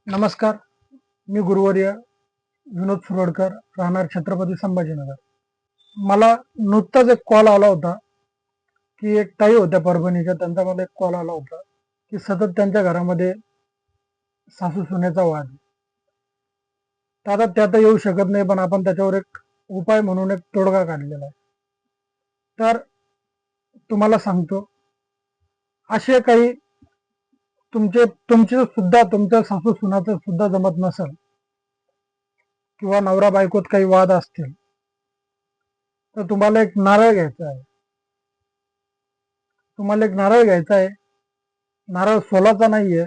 नमस्कार. मी गुरुवर्य विनोद सुरवडकर, राहणार छत्रपती संभाजीनगर. मला नुकताच एक कॉल आला होता की एक ताई होत्या परभणीच्या, त्यांचा मला एक कॉल आला होता की सतत त्यांच्या घरामध्ये सासू सुनेचा वाद आहे. तर आता त्यात येऊ शकत नाही, पण आपण त्याच्यावर एक उपाय म्हणून एक तोडगा काढलेला आहे. तर तुम्हाला सांगतो, असे काही तुमचे सुद्धा तुमच्या सासू सुनाचं सुद्धा जमत नसेल किंवा नवरा बायकोत काही वाद असतील, तर तुम्हाला एक नारळ घ्यायचा आहे. नारळ सोलाचा नाहीये.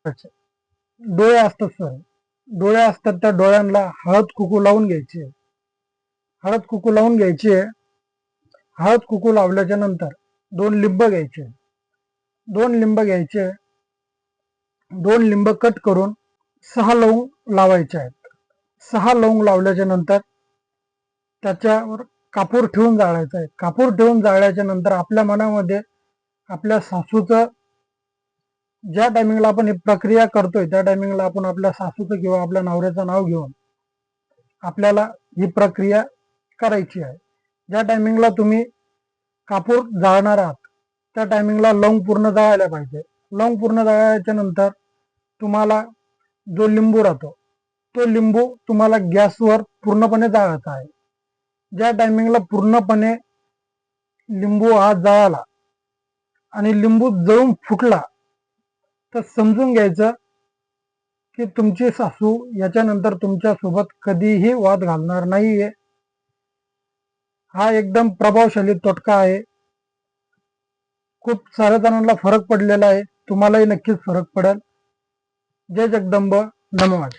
अच्छा. डोळे असतात सर, डोळे असतात, त्या डोळ्यांना हळद कुकू लावून घ्यायची. हळद कुकू लावून घ्यायची. हळद कुकू लावल्याच्या नंतर दोन लिंब घ्यायचे. दोन लिंब कट करून 6 लवंग लावायचे आहेत. 6 लवंग लावल्याच्या नंतर त्याच्यावर कापूर ठेवून जाळायचा आहे. कापूर ठेवून जाळल्याच्या नंतर आपल्या मनामध्ये आपल्या सासूचं, ज्या टायमिंगला आपण ही प्रक्रिया करतोय त्या टायमिंगला आपण आपल्या सासूचं किंवा आपल्या नवऱ्याचं नाव घेऊन आपल्याला ही प्रक्रिया करायची आहे. ज्या टायमिंगला तुम्ही कापूर जाळणार आहात त्या टायमिंगला लवंग पूर्ण जाळायला पाहिजे. लवंग पूर्ण जाळल्याच्या नंतर तुम्हाला जो लिंबू राहतो, तो लिंबू तुम्हाला गॅसवर पूर्णपणे जाळायचा आहे. ज्या टायमिंगला पूर्णपणे लिंबू हा जळाला आणि लिंबू जळून फुटला, तर समजून घ्यायचं की तुमची सासू याच्यानंतर तुमच्या सोबत कधीही वाद घालणार नाहीये. हा एकदम प्रभावशाली तोटका आहे. खूप साऱ्या जणांना फरक पडलेला आहे. तुम्हालाही नक्कीच फरक पडेल. जय जगदंब. धन्यवाद.